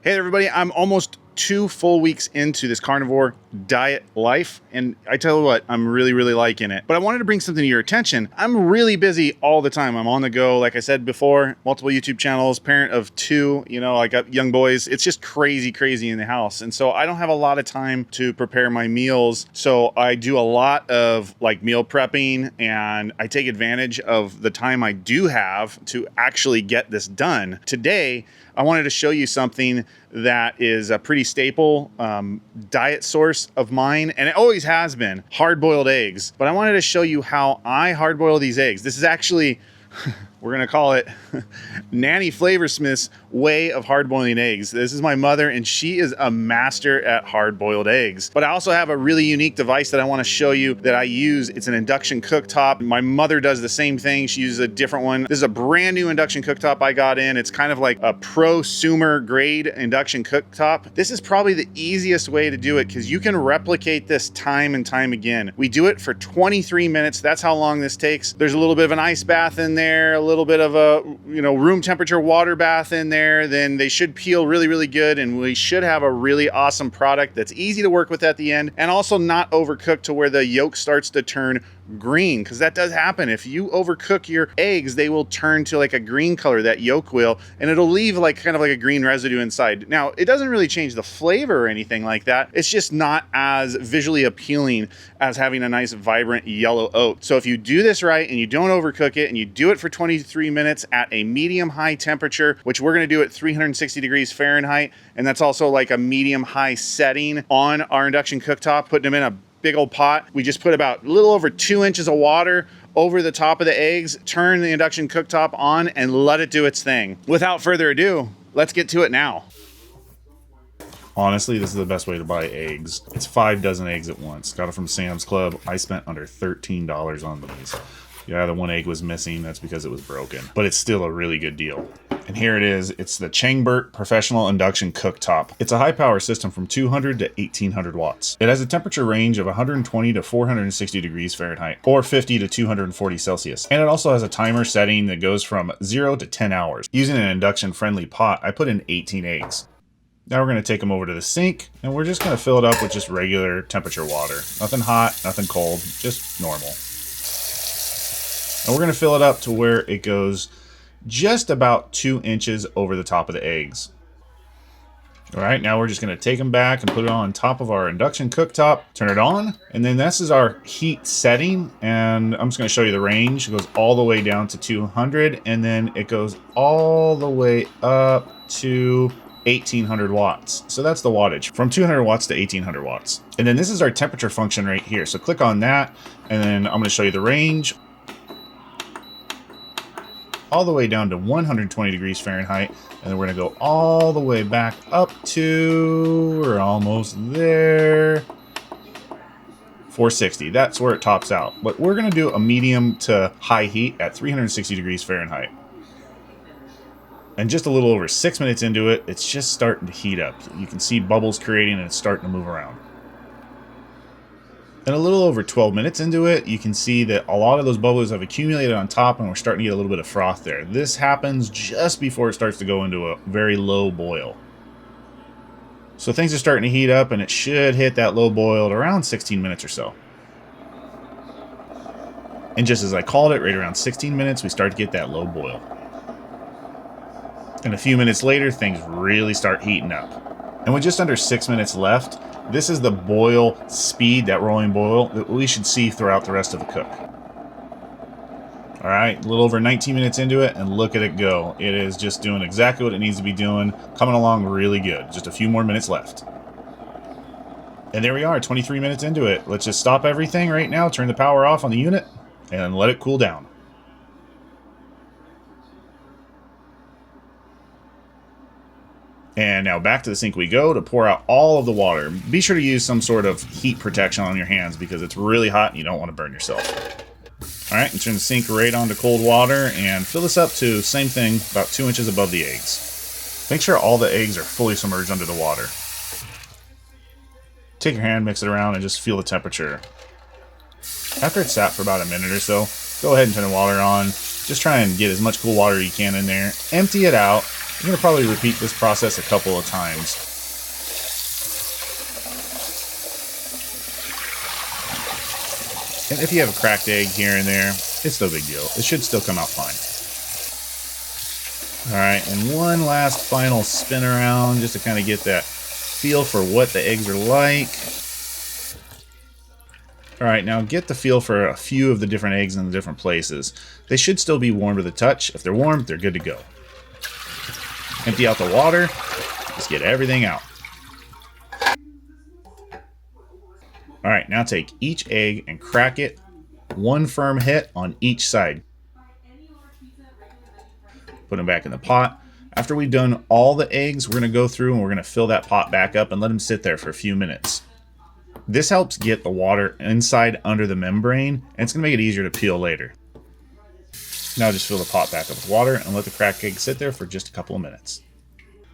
Hey everybody, I'm almost 2 full weeks into this Carnivore Diet Life, and I tell you what, I'm really liking it. But I wanted to bring something to your attention. I'm really busy all the time. I'm on the go, like I said before, multiple YouTube channels, parent of 2, I got young boys. It's just crazy in the house. And so I don't have a lot of time to prepare my meals. So I do a lot of like meal prepping, and I take advantage of the time I do have to actually get this done. Today, I wanted to show you something that is a pretty staple diet source of mine, and it always has been, hard-boiled eggs. But I wanted to show you how I hard-boil these eggs. This is actually, we're gonna call it Nanny Flavorsmith's way of hard-boiling eggs. This is my mother, and she is a master at hard-boiled eggs. But I also have a really unique device that I wanna show you that I use. It's an induction cooktop. My mother does the same thing. She uses a different one. This is a brand new induction cooktop I got in. It's kind of like a prosumer grade induction cooktop. This is probably the easiest way to do it because you can replicate this time and time again. We do it for 23 minutes. That's how long this takes. There's a little bit of an ice bath in there, a little bit of a room temperature water bath in there. Then they should peel really good, and we should have a really awesome product that's easy to work with at the end, and also not overcooked to where the yolk starts to turn green, because that does happen. If you overcook your eggs, they will turn to like a green color, that yolk will, and it'll leave like kind of like a green residue inside. Now, it doesn't really change the flavor or anything like that. It's just not as visually appealing as having a nice vibrant yellow oat. So if you do this right and you don't overcook it and you do it for 23 minutes at a medium high temperature, which we're going to do at 360 degrees Fahrenheit, and that's also like a medium high setting on our induction cooktop, putting them in a big old pot. We just put about a little over 2 inches of water over the top of the eggs, turn the induction cooktop on, and let it do its thing. Without further ado, let's get to it now. Honestly, this is the best way to buy eggs. It's 5 dozen eggs at once. Got it from Sam's Club. I spent under $13 on these. Yeah, the one egg was missing. That's because it was broken. But it's still a really good deal. And here it is. It's the Changbert Professional Induction Cooktop. It's a high power system from 200 to 1800 watts. It has a temperature range of 120 to 460 degrees Fahrenheit, or 50 to 240 Celsius. And it also has a timer setting that goes from 0 to 10 hours. Using an induction friendly pot, I put in 18 eggs. Now we're going to take them over to the sink, and we're just going to fill it up with just regular temperature water. Nothing hot, nothing cold, just normal. And we're going to fill it up to where it goes just about 2 inches over the top of the eggs. All right, now we're just going to take them back and put it on top of our induction cooktop, turn it on, and then this is our heat setting, and I'm just going to show you the range. It goes all the way down to 200, and then it goes all the way up to 1800 watts. So that's the wattage, from 200 watts to 1800 watts. And then this is our temperature function right here. So click on that, and then I'm going to show you the range. All the way down to 120 degrees Fahrenheit, and then we're gonna go all the way back up to, we're almost there, 460. That's where it tops out. But we're gonna do a medium to high heat at 360 degrees Fahrenheit. And just a little over 6 minutes into it, it's just starting to heat up. You can see bubbles creating, and it's starting to move around. And a little over 12 minutes into it, you can see that a lot of those bubbles have accumulated on top, and we're starting to get a little bit of froth there. This happens just before it starts to go into a very low boil. So things are starting to heat up, and it should hit that low boil at around 16 minutes or so. And just as I called it, right around 16 minutes, we start to get that low boil. And a few minutes later, things really start heating up. And with just under 6 minutes left, this is the boil speed, that rolling boil, that we should see throughout the rest of the cook. All right, a little over 19 minutes into it, and look at it go. It is just doing exactly what it needs to be doing, coming along really good. Just a few more minutes left. And there we are, 23 minutes into it. Let's just stop everything right now, turn the power off on the unit, and let it cool down. And now back to the sink we go to pour out all of the water. Be sure to use some sort of heat protection on your hands because it's really hot and you don't want to burn yourself. All right, and turn the sink right on to cold water and fill this up to, same thing, about 2 inches above the eggs. Make sure all the eggs are fully submerged under the water. Take your hand, mix it around, and just feel the temperature. After it's sat for about a minute or so, go ahead and turn the water on. Just try and get as much cool water you can in there. Empty it out. I'm gonna probably repeat this process a couple of times. And if you have a cracked egg here and there, it's no big deal. It should still come out fine. All right, and one last final spin around just to kind of get that feel for what the eggs are like. All right, now get the feel for a few of the different eggs in the different places. They should still be warm to the touch. If they're warm, they're good to go. Empty out the water. Just get everything out. All right, now take each egg and crack it. One firm hit on each side. Put them back in the pot. After we've done all the eggs, we're going to go through and we're going to fill that pot back up and let them sit there for a few minutes. This helps get the water inside under the membrane, and it's going to make it easier to peel later. Now just fill the pot back up with water and let the cracked egg sit there for just a couple of minutes.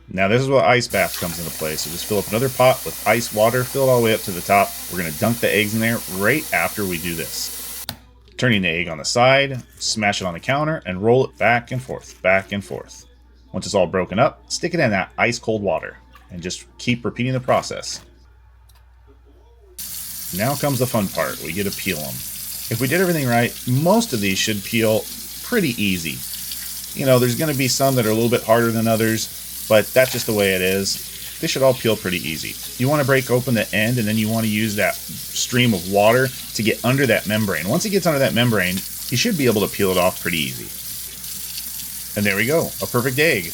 Now this is where ice bath comes into play, so just fill up another pot with ice water, fill it all the way up to the top. We're going to dunk the eggs in there right after we do this. Turning the egg on the side, smash it on the counter, and roll it back and forth, back and forth. Once it's all broken up, stick it in that ice cold water, and just keep repeating the process. Now comes the fun part. We get to peel them. If we did everything right, most of these should peel pretty easy. You know, there's going to be some that are a little bit harder than others, but that's just the way it is. They should all peel pretty easy. You want to break open the end, and then you want to use that stream of water to get under that membrane. Once it gets under that membrane, you should be able to peel it off pretty easy. And there we go, a perfect egg.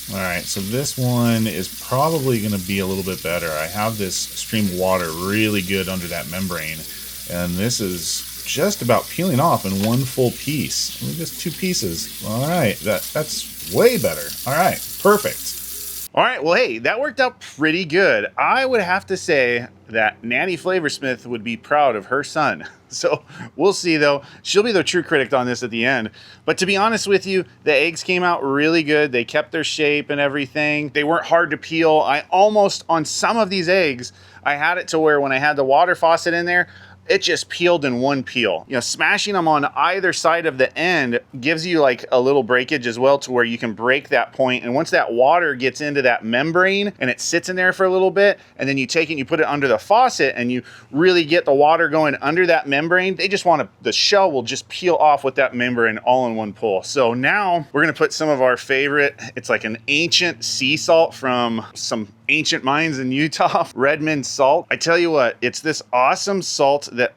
All right, so this one is probably going to be a little bit better. I have this stream of water really good under that membrane, and this is just about peeling off in one full piece. Just two pieces. All right, that's way better. All right, perfect. All right, well, hey, that worked out pretty good. I would have to say that Nanny Flavorsmith would be proud of her son. So we'll see, though. She'll be the true critic on this at the end. But to be honest with you, the eggs came out really good. They kept their shape and everything. They weren't hard to peel. I almost, on some of these eggs, I had it to where when I had the water faucet in there, it just peeled in one peel. You know, smashing them on either side of the end gives you like a little breakage as well to where you can break that point. And once that water gets into that membrane and it sits in there for a little bit, and then you take it and you put it under the faucet and you really get the water going under that membrane, they just want to, the shell will just peel off with that membrane all in one pull. So now we're going to put some of our favorite, it's like an ancient sea salt from some ancient mines in Utah, Redmond salt. I tell you what, it's this awesome salt that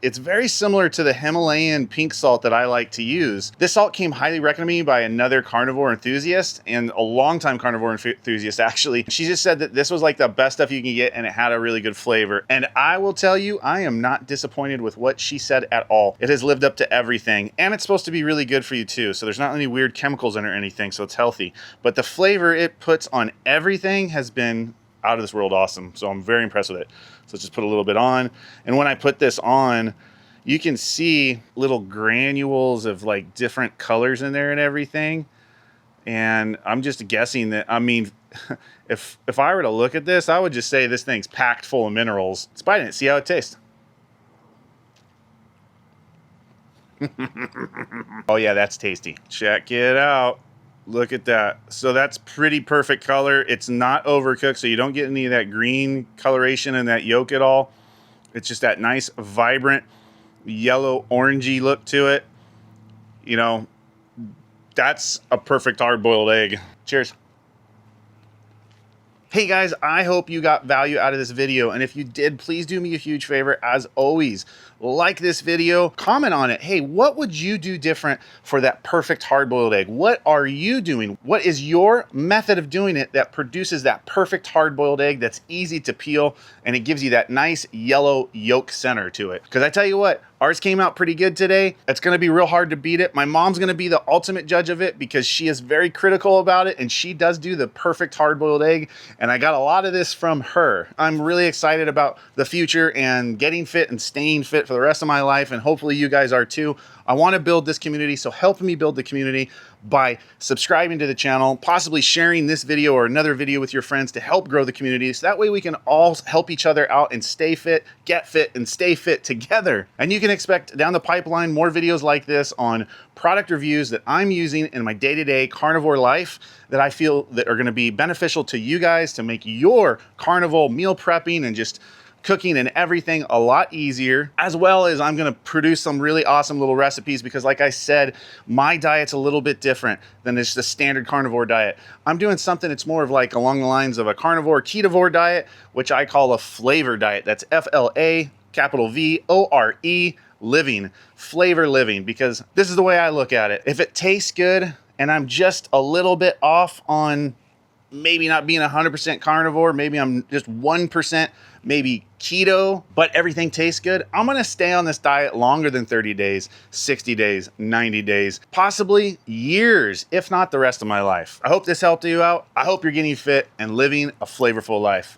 it's very similar to the Himalayan pink salt that I like to use. This salt came highly recommended to me by another carnivore enthusiast, and a longtime carnivore enthusiast actually. She just said that this was like the best stuff you can get and it had a really good flavor. And I will tell you, I am not disappointed with what she said at all. It has lived up to everything, and it's supposed to be really good for you too. So there's not any weird chemicals in it or anything, so it's healthy. But the flavor it puts on everything has been out of this world awesome. So I'm very impressed with it. So let's just put a little bit on. And when I put this on, you can see little granules of like different colors in there and everything. And I'm just guessing that, I mean, if I were to look at this, I would just say this thing's packed full of minerals. Let's bite it, see how it tastes. Oh yeah, that's tasty. Check it out. Look at that. So that's pretty perfect color. It's not overcooked, so you don't get any of that green coloration in that yolk at all. It's just that nice, vibrant, yellow, orangey look to it. You know, that's a perfect hard-boiled egg. Cheers. Hey guys, I hope you got value out of this video, and if you did, please do me a huge favor. As always, like this video, comment on it. Hey, what would you do different for that perfect hard-boiled egg? What are you doing? What is your method of doing it that produces that perfect hard-boiled egg that's easy to peel and it gives you that nice yellow yolk center to it? Because I tell you what, ours came out pretty good today. It's gonna be real hard to beat it. My mom's gonna be the ultimate judge of it because she is very critical about it, and she does do the perfect hard-boiled egg, and I got a lot of this from her. I'm really excited about the future and getting fit and staying fit for the rest of my life, and hopefully you guys are too. I want to build this community, so help me build the community by subscribing to the channel, possibly sharing this video or another video with your friends to help grow the community. So that way we can all help each other out and stay fit, get fit, and stay fit together. And you can expect down the pipeline more videos like this on product reviews that I'm using in my day-to-day carnivore life that I feel that are going to be beneficial to you guys to make your carnivore meal prepping and just cooking and everything a lot easier, as well as I'm going to produce some really awesome little recipes because like I said, my diet's a little bit different than just the standard carnivore diet. I'm doing something that's more of like along the lines of a carnivore ketovore diet, which I call a flavor diet. That's FLA capital VORE living, flavor living, because this is the way I look at it. If it tastes good and I'm just a little bit off on maybe not being 100% carnivore, maybe I'm just 1%, maybe keto, but everything tastes good, I'm gonna stay on this diet longer than 30 days, 60 days, 90 days, possibly years, if not the rest of my life. I hope this helped you out. I hope you're getting fit and living a flavorful life.